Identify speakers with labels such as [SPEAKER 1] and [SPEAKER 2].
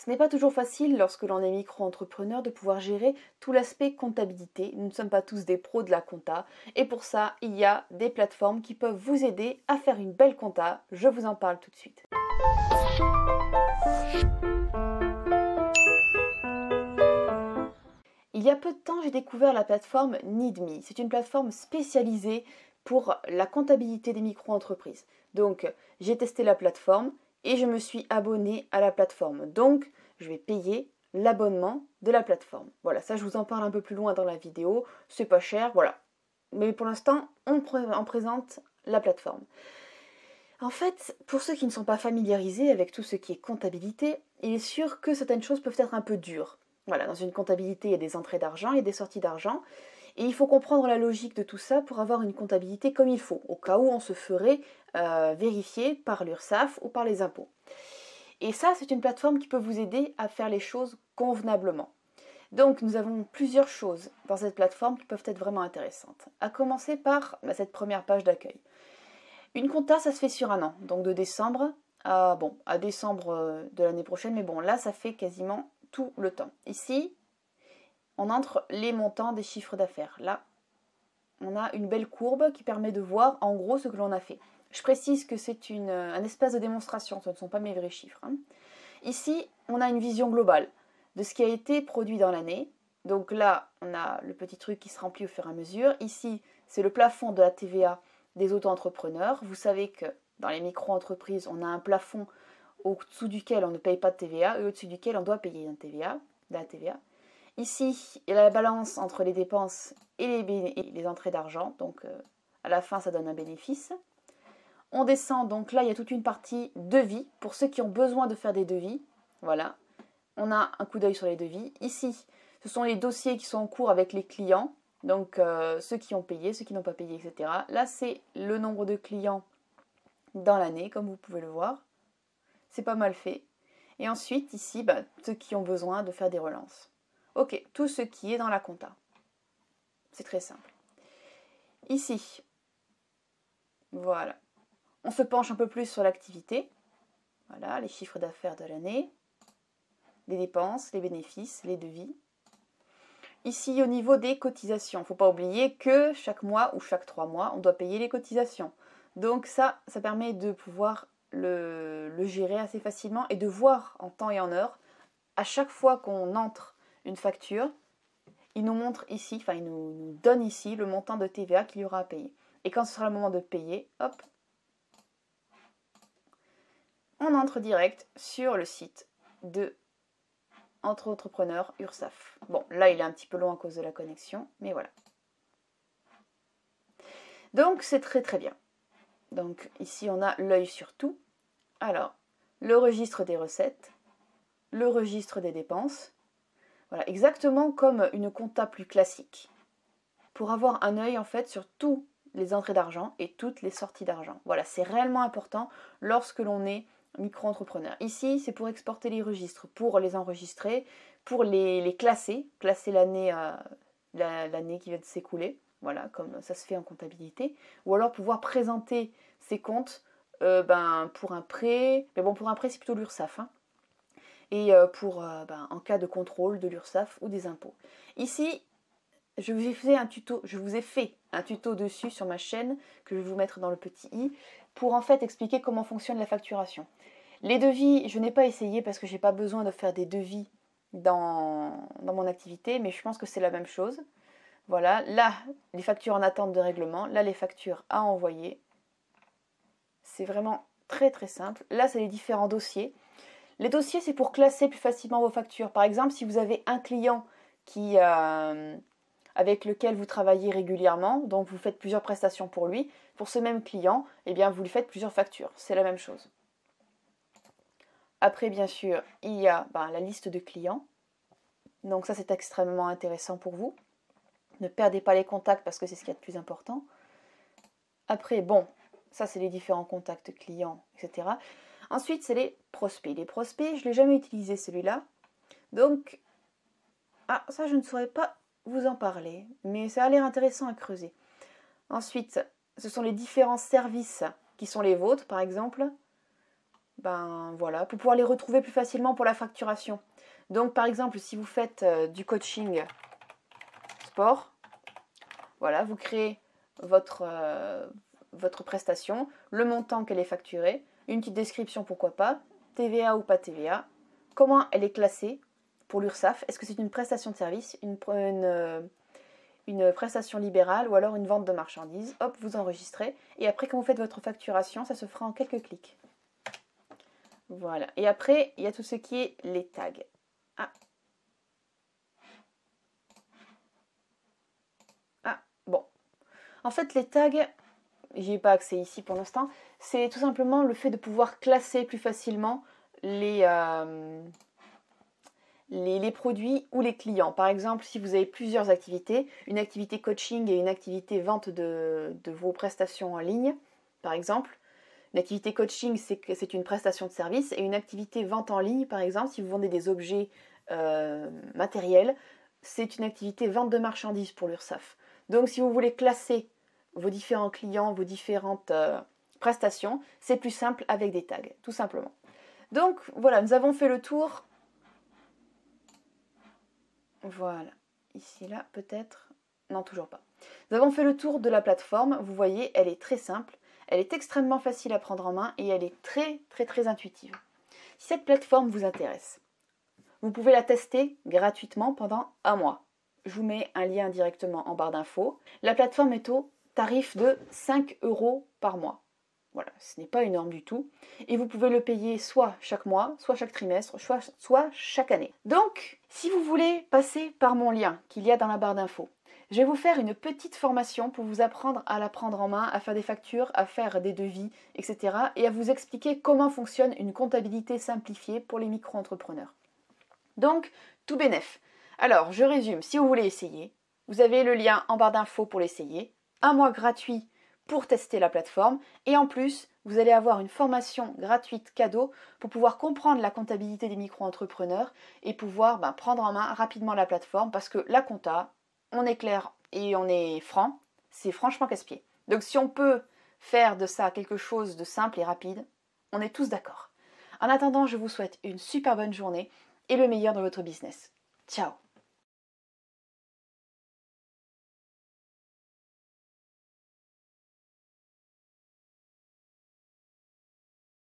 [SPEAKER 1] Ce n'est pas toujours facile lorsque l'on est micro-entrepreneur de pouvoir gérer tout l'aspect comptabilité. Nous ne sommes pas tous des pros de la compta et pour ça, il y a des plateformes qui peuvent vous aider à faire une belle compta. Je vous en parle tout de suite. Il y a peu de temps, j'ai découvert la plateforme Needme. C'est une plateforme spécialisée pour la comptabilité des micro-entreprises. Donc, j'ai testé la plateforme et je me suis abonnée à la plateforme. Donc, je vais payer l'abonnement de la plateforme. Voilà, ça je vous en parle un peu plus loin dans la vidéo. C'est pas cher, voilà. Mais pour l'instant, on présente la plateforme. En fait, pour ceux qui ne sont pas familiarisés avec tout ce qui est comptabilité, il est sûr que certaines choses peuvent être un peu dures. Voilà, dans une comptabilité, il y a des entrées d'argent et des sorties d'argent. Et il faut comprendre la logique de tout ça pour avoir une comptabilité comme il faut, au cas où on se ferait vérifier par l'URSSAF ou par les impôts. Et ça, c'est une plateforme qui peut vous aider à faire les choses convenablement. Donc, nous avons plusieurs choses dans cette plateforme qui peuvent être vraiment intéressantes. À commencer par cette première page d'accueil. Une compta, ça se fait sur un an, donc de décembre à décembre de l'année prochaine, mais bon, là, ça fait quasiment tout le temps. Ici, on entre les montants des chiffres d'affaires. Là, on a une belle courbe qui permet de voir en gros ce que l'on a fait. Je précise que c'est un espace de démonstration, ce ne sont pas mes vrais chiffres. Hein. Ici, on a une vision globale de ce qui a été produit dans l'année. Donc là, on a le petit truc qui se remplit au fur et à mesure. Ici, c'est le plafond de la TVA des auto-entrepreneurs. Vous savez que dans les micro-entreprises, on a un plafond au-dessous duquel on ne paye pas de TVA et au-dessus duquel on doit payer de la TVA. Ici, il y a la balance entre les dépenses et les entrées d'argent. Donc, à la fin, ça donne un bénéfice. On descend, donc là, il y a toute une partie devis pour ceux qui ont besoin de faire des devis. Voilà. On a un coup d'œil sur les devis. Ici, ce sont les dossiers qui sont en cours avec les clients. Donc, ceux qui ont payé, ceux qui n'ont pas payé, etc. Là, c'est le nombre de clients dans l'année, comme vous pouvez le voir. C'est pas mal fait. Et ensuite, ici, ceux qui ont besoin de faire des relances. Ok, tout ce qui est dans la compta. C'est très simple. Ici, voilà. On se penche un peu plus sur l'activité. Voilà, les chiffres d'affaires de l'année, les dépenses, les bénéfices, les devis. Ici, au niveau des cotisations, il ne faut pas oublier que chaque mois ou chaque 3 mois, on doit payer les cotisations. Donc ça permet de pouvoir le gérer assez facilement et de voir en temps et en heure, à chaque fois qu'on entre une facture, il nous montre ici, enfin il nous donne ici le montant de TVA qu'il y aura à payer. Et quand ce sera le moment de payer, hop, on entre direct sur le site de Entre-Entrepreneurs URSSAF. Bon, là il est un petit peu long à cause de la connexion, mais voilà. Donc c'est très très bien. Donc ici on a l'œil sur tout. Alors, le registre des recettes, le registre des dépenses. Voilà, exactement comme une compta plus classique. Pour avoir un œil en fait sur toutes les entrées d'argent et toutes les sorties d'argent. Voilà, c'est réellement important lorsque l'on est micro-entrepreneur. Ici, c'est pour exporter les registres, pour les enregistrer, pour les classer l'année qui vient de s'écouler. Voilà, comme ça se fait en comptabilité. Ou alors pouvoir présenter ses comptes pour un prêt. Mais bon, pour un prêt, c'est plutôt l'URSSAF. Hein. Et en cas de contrôle de l'URSSAF ou des impôts. Ici, je vous ai fait un tuto dessus sur ma chaîne que je vais vous mettre dans le petit i pour en fait expliquer comment fonctionne la facturation. Les devis, je n'ai pas essayé parce que je n'ai pas besoin de faire des devis dans mon activité, mais je pense que c'est la même chose. Voilà, là, les factures en attente de règlement, là, les factures à envoyer. C'est vraiment très très simple. Là, c'est les différents dossiers. Les dossiers, c'est pour classer plus facilement vos factures. Par exemple, si vous avez un client avec lequel vous travaillez régulièrement, donc vous faites plusieurs prestations pour lui, pour ce même client, eh bien vous lui faites plusieurs factures. C'est la même chose. Après, bien sûr, il y a la liste de clients. Donc ça, c'est extrêmement intéressant pour vous. Ne perdez pas les contacts parce que c'est ce qu'il y a de plus important. Après, ça, c'est les différents contacts clients, etc. Ensuite, c'est les prospects. Les prospects, je ne l'ai jamais utilisé celui-là. Donc, ça, je ne saurais pas vous en parler, mais ça a l'air intéressant à creuser. Ensuite, ce sont les différents services qui sont les vôtres, par exemple. ben voilà, pour pouvoir les retrouver plus facilement pour la facturation. Donc par exemple, si vous faites du coaching sport, voilà, vous créez votre prestation, le montant qu'elle est facturée, une petite description pourquoi pas, TVA ou pas TVA, comment elle est classée pour l'URSSAF, est-ce que c'est une prestation de service, une prestation libérale ou alors une vente de marchandises, hop, vous enregistrez, et après quand vous faites votre facturation, ça se fera en quelques clics. Voilà, et après, il y a tout ce qui est les tags. Bon, en fait les tags, j'y ai pas accès ici pour l'instant, c'est tout simplement le fait de pouvoir classer plus facilement les produits ou les clients. Par exemple, si vous avez plusieurs activités, une activité coaching et une activité vente de vos prestations en ligne, par exemple. Une activité coaching, c'est une prestation de service, et une activité vente en ligne, par exemple, si vous vendez des objets matériels, c'est une activité vente de marchandises pour l'URSSAF. Donc si vous voulez classer vos différents clients, vos différentes prestations, c'est plus simple avec des tags, tout simplement. Donc voilà, nous avons fait le tour. Voilà, ici, là, peut-être. Non, toujours pas. Nous avons fait le tour de la plateforme. Vous voyez, elle est très simple. Elle est extrêmement facile à prendre en main et elle est très intuitive. Si cette plateforme vous intéresse, vous pouvez la tester gratuitement pendant un mois. Je vous mets un lien directement en barre d'infos. La plateforme est au tarif de 5 € par mois. Voilà, ce n'est pas énorme du tout. Et vous pouvez le payer soit chaque mois, soit chaque trimestre, soit chaque année. Donc, si vous voulez passer par mon lien qu'il y a dans la barre d'infos, je vais vous faire une petite formation pour vous apprendre à la prendre en main, à faire des factures, à faire des devis, etc. et à vous expliquer comment fonctionne une comptabilité simplifiée pour les micro-entrepreneurs. Donc, tout bénef. Alors, je résume, si vous voulez essayer, vous avez le lien en barre d'infos pour l'essayer, un mois gratuit pour tester la plateforme, et en plus, vous allez avoir une formation gratuite cadeau pour pouvoir comprendre la comptabilité des micro-entrepreneurs et pouvoir prendre en main rapidement la plateforme, parce que la compta, on est clair et on est franc, c'est franchement casse-pied. Donc si on peut faire de ça quelque chose de simple et rapide, on est tous d'accord. En attendant, je vous souhaite une super bonne journée et le meilleur dans votre business. Ciao!